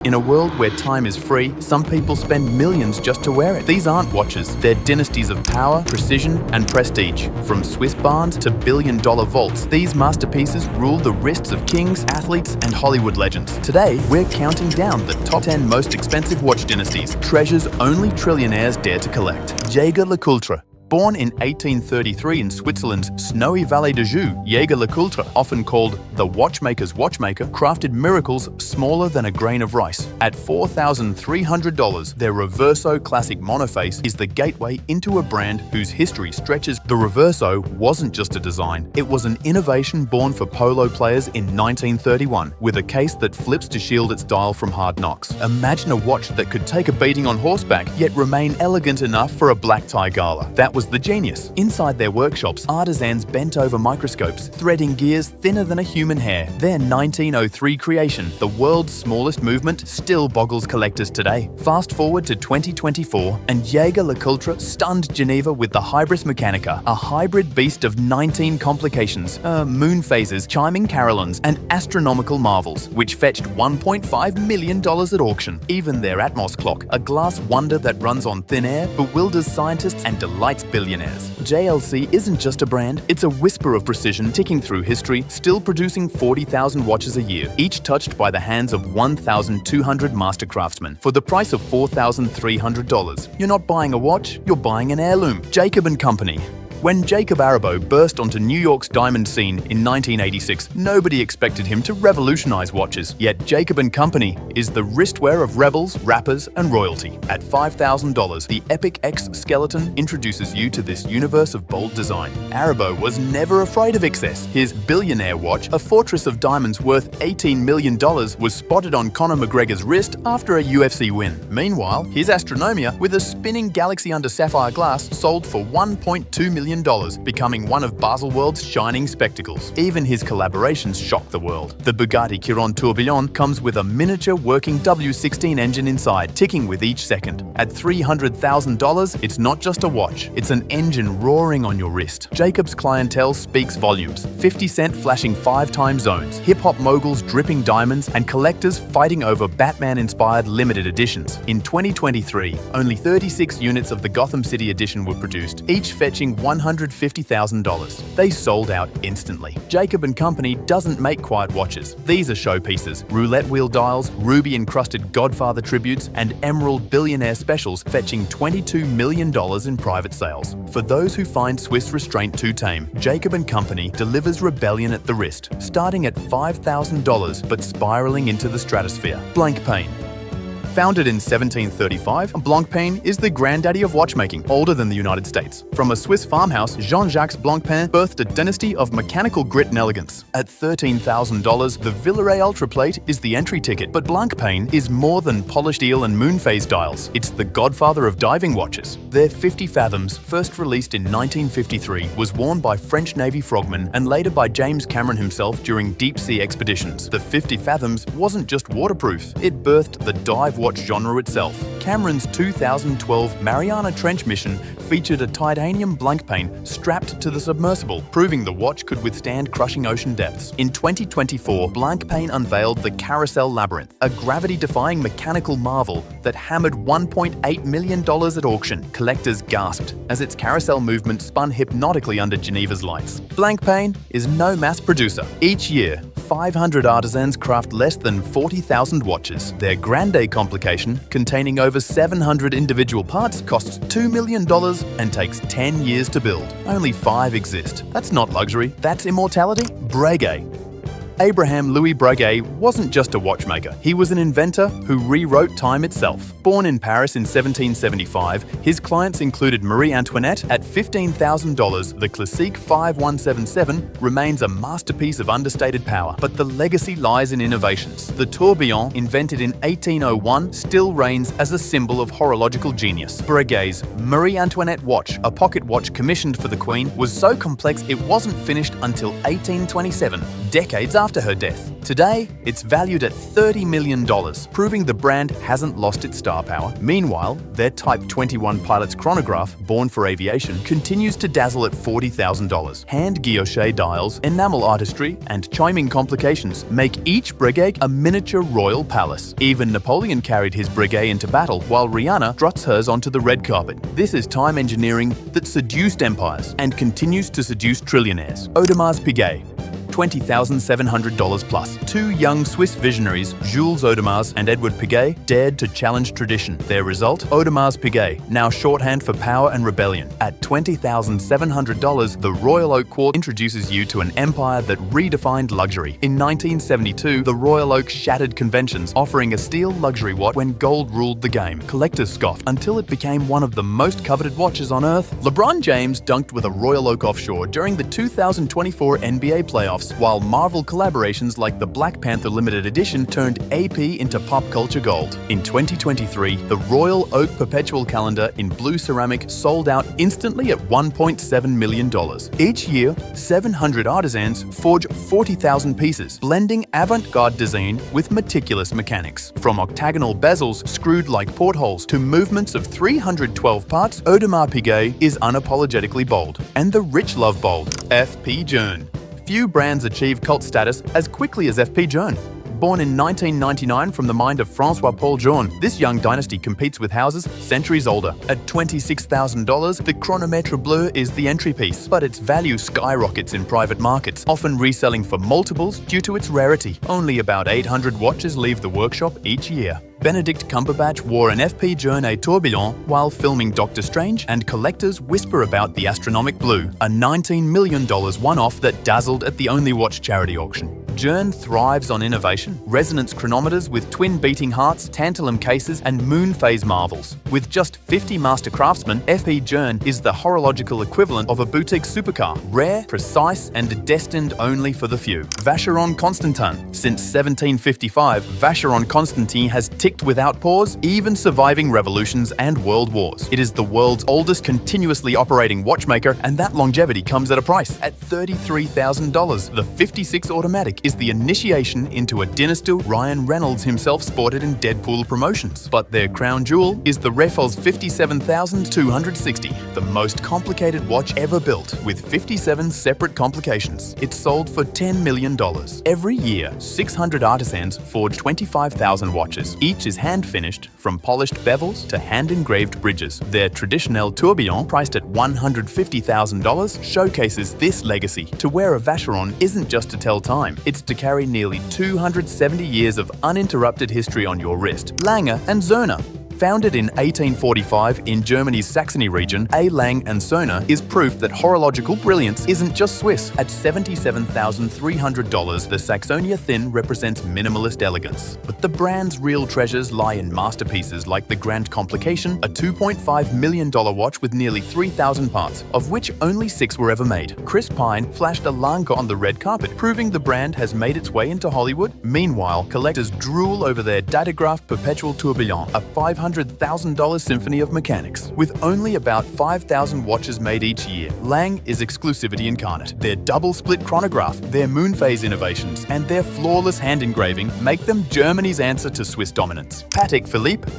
In a world where time is free, some people spend millions just to wear it. These aren't watches, they're dynasties of power, precision, and prestige. From Swiss barns to billion-dollar vaults, these masterpieces rule the wrists of kings, athletes, and Hollywood legends. Today, we're counting down the top 10 most expensive watch dynasties, treasures only trillionaires dare to collect. Jaeger-LeCoultre. Born in 1833 in Switzerland's snowy Valley de Joux, Jaeger-LeCoultre, often called the watchmaker's watchmaker, crafted miracles smaller than a grain of rice. At $4,300, their Reverso Classic Monoface is the gateway into a brand whose history stretches. The Reverso wasn't just a design, it was an innovation born for polo players in 1931, with a case that flips to shield its dial from hard knocks. Imagine a watch that could take a beating on horseback, yet remain elegant enough for a black tie gala. That was the genius. Inside their workshops, artisans bent over microscopes, threading gears thinner than a human hair. Their 1903 creation, the world's smallest movement, still boggles collectors today. Fast forward to 2024, and Jaeger-LeCoultre stunned Geneva with the Hybris Mechanica, a hybrid beast of 19 complications, moon phases, chiming carillons, and astronomical marvels, which fetched $1.5 million at auction. Even their Atmos clock, a glass wonder that runs on thin air, bewilders scientists and delights billionaires. JLC isn't just a brand, it's a whisper of precision ticking through history, still producing 40,000 watches a year, each touched by the hands of 1,200 master craftsmen. For the price of $4,300, you're not buying a watch, you're buying an heirloom. Jacob & Company. When Jacob Arabo burst onto New York's diamond scene in 1986, nobody expected him to revolutionize watches. Yet Jacob & Company is the wristwear of rebels, rappers, and royalty. At $5,000, the Epic X skeleton introduces you to this universe of bold design. Arabo was never afraid of excess. His billionaire watch, a fortress of diamonds worth $18 million, was spotted on Conor McGregor's wrist after a UFC win. Meanwhile, his Astronomia, with a spinning galaxy under sapphire glass, sold for $1.2 million, becoming one of Baselworld's shining spectacles. Even his collaborations shock the world. The Bugatti Chiron Tourbillon comes with a miniature working W16 engine inside, ticking with each second. At $300,000, it's not just a watch, it's an engine roaring on your wrist. Jacob's clientele speaks volumes. 50 Cent flashing 5-time zones, hip-hop moguls dripping diamonds, and collectors fighting over Batman-inspired limited editions. In 2023, only 36 units of the Gotham City edition were produced, each fetching $150,000. They sold out instantly. Jacob & Company doesn't make quiet watches. These are showpieces, roulette wheel dials, ruby-encrusted Godfather tributes, and emerald billionaire specials fetching $22 million in private sales. For those who find Swiss restraint too tame, Jacob & Company delivers rebellion at the wrist, starting at $5,000 but spiraling into the stratosphere. Blancpain. Founded in 1735, Blancpain is the granddaddy of watchmaking, older than the United States. From a Swiss farmhouse, Jean-Jacques Blancpain birthed a dynasty of mechanical grit and elegance. At $13,000, the Villeray Ultra Plate is the entry ticket, but Blancpain is more than polished eel and moon phase dials. It's the godfather of diving watches. Their 50 Fathoms, first released in 1953, was worn by French Navy frogmen and later by James Cameron himself during deep-sea expeditions. The 50 Fathoms wasn't just waterproof, it birthed the dive watch genre itself. Cameron's 2012 Mariana Trench mission featured a titanium Blancpain strapped to the submersible, proving the watch could withstand crushing ocean depths. In 2024, Blancpain unveiled the Carousel Labyrinth, a gravity-defying mechanical marvel that hammered $1.8 million at auction. Collectors gasped as its carousel movement spun hypnotically under Geneva's lights. Blancpain is no mass producer. Each year, 500 artisans craft less than 40,000 watches. Their Grande complication, containing over 700 individual parts, costs $2 million and takes 10 years to build. Only 5 exist. That's not luxury, that's immortality. Breguet. Abraham Louis Breguet wasn't just a watchmaker, he was an inventor who rewrote time itself. Born in Paris in 1775, his clients included Marie Antoinette. At $15,000, the Classique 5177 remains a masterpiece of understated power, but the legacy lies in innovations. The tourbillon, invented in 1801, still reigns as a symbol of horological genius. Breguet's Marie Antoinette watch, a pocket watch commissioned for the Queen, was so complex it wasn't finished until 1827, decades after after her death. Today, it's valued at $30 million, proving the brand hasn't lost its star power. Meanwhile, their Type 21 pilot's chronograph, born for aviation, continues to dazzle at $40,000. Hand guilloche dials, enamel artistry, and chiming complications make each Breguet a miniature royal palace. Even Napoleon carried his Breguet into battle, while Rihanna struts hers onto the red carpet. This is time engineering that seduced empires and continues to seduce trillionaires. Audemars Piguet, $20,700 plus. Two young Swiss visionaries, Jules Audemars and Edward Piguet, dared to challenge tradition. Their result? Audemars Piguet, now shorthand for power and rebellion. At $20,700, the Royal Oak Quartz introduces you to an empire that redefined luxury. In 1972, the Royal Oak shattered conventions, offering a steel luxury watch when gold ruled the game. Collectors scoffed until it became one of the most coveted watches on Earth. LeBron James dunked with a Royal Oak offshore during the 2024 NBA playoffs, while Marvel collaborations like the Black Panther limited edition turned AP into pop culture gold. In 2023, the Royal Oak Perpetual Calendar in blue ceramic sold out instantly at $1.7 million. Each year, 700 artisans forge 40,000 pieces, blending avant-garde design with meticulous mechanics. From octagonal bezels screwed like portholes to movements of 312 parts, Audemars Piguet is unapologetically bold. And the rich love bold. F.P. Journe. Few brands achieve cult status as quickly as F.P. Journe. Born in 1999 from the mind of François-Paul Journe, this young dynasty competes with houses centuries older. At $26,000, the Chronomètre Bleu is the entry piece, but its value skyrockets in private markets, often reselling for multiples due to its rarity. Only about 800 watches leave the workshop each year. Benedict Cumberbatch wore an F.P. Journe tourbillon while filming Doctor Strange, and collectors whisper about the Astronomic Blue, a $19 million one-off that dazzled at the Only Watch charity auction. Journe thrives on innovation, resonance chronometers with twin beating hearts, tantalum cases, and moon phase marvels. With just 50 master craftsmen, F.P. Journe is the horological equivalent of a boutique supercar, rare, precise, and destined only for the few. Vacheron Constantin. Since 1755, Vacheron Constantin has ticked without pause, even surviving revolutions and world wars. It is the world's oldest continuously operating watchmaker, and that longevity comes at a price. At $33,000, the 56 automatic is the initiation into a dynasty Ryan Reynolds himself sported in Deadpool promotions. But their crown jewel is the Raffles 57,260, the most complicated watch ever built, with 57 separate complications. It's sold for $10 million. Every year, 600 artisans forge 25,000 watches. Each is hand-finished, from polished bevels to hand-engraved bridges. Their traditional tourbillon, priced at $150,000, showcases this legacy. To wear a Vacheron isn't just to tell time, it's to carry nearly 270 years of uninterrupted history on your wrist. Lange and Söhne. Founded in 1845 in Germany's Saxony region, A. Lange & Söhne is proof that horological brilliance isn't just Swiss. At $77,300, the Saxonia Thin represents minimalist elegance. But the brand's real treasures lie in masterpieces like the Grand Complication, a $2.5 million watch with nearly 3,000 parts, of which only 6 were ever made. Chris Pine flashed a Lange on the red carpet, proving the brand has made its way into Hollywood. Meanwhile, collectors drool over their Datograph Perpetual Tourbillon, a $500,000 symphony of mechanics. With only about 5,000 watches made each year, Lange is exclusivity incarnate. Their double-split chronograph, their moon phase innovations, and their flawless hand engraving make them Germany's answer to Swiss dominance. Patek Philippe.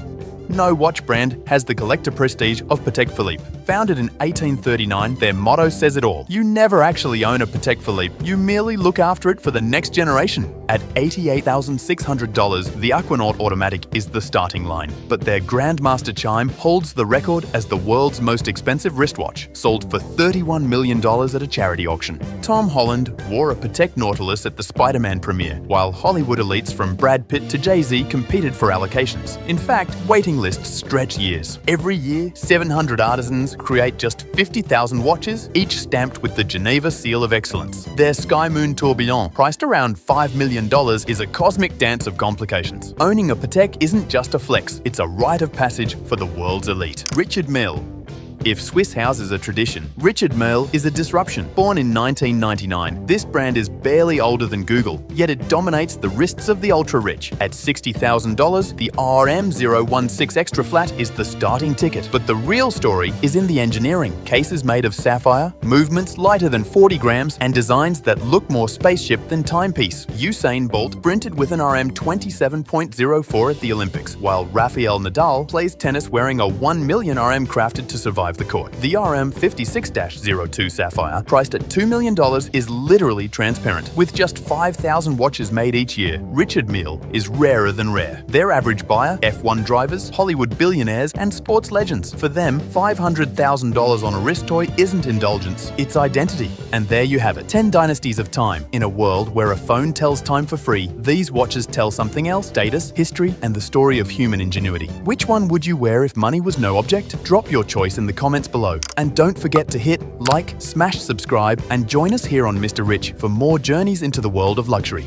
No watch brand has the collector prestige of Patek Philippe. Founded in 1839, their motto says it all. You never actually own a Patek Philippe, you merely look after it for the next generation. At $88,600, the Aquanaut Automatic is the starting line. But their Grandmaster Chime holds the record as the world's most expensive wristwatch, sold for $31 million at a charity auction. Tom Holland wore a Patek Nautilus at the Spider-Man premiere, while Hollywood elites from Brad Pitt to Jay-Z competed for allocations. In fact, waiting lists stretch years. Every year, 700 artisans create just 50,000 watches, each stamped with the Geneva Seal of Excellence. Their Sky Moon Tourbillon, priced around $5 million, is a cosmic dance of complications. Owning a Patek isn't just a flex, it's a rite of passage for the world's elite. Richard Mille. If Swiss house is a tradition, Richard Mille is a disruption. Born in 1999, this brand is barely older than Google, yet it dominates the wrists of the ultra-rich. At $60,000, the RM016 Extra Flat is the starting ticket. But the real story is in the engineering. Cases made of sapphire, movements lighter than 40 grams, and designs that look more spaceship than timepiece. Usain Bolt sprinted with an RM 27.04 at the Olympics, while Rafael Nadal plays tennis wearing a 1 million RM crafted to survive the court. The RM 56-02 Sapphire, priced at $2 million, is literally transparent. With just 5,000 watches made each year, Richard Mille is rarer than rare. Their average buyer, F1 drivers, Hollywood billionaires, and sports legends. For them, $500,000 on a wrist toy isn't indulgence, it's identity. And there you have it. 10 dynasties of time. In a world where a phone tells time for free, these watches tell something else: status, history, and the story of human ingenuity. Which one would you wear if money was no object? Drop your choice in the comments below. And don't forget to hit like, smash subscribe, and join us here on Mr. Rich for more journeys into the world of luxury.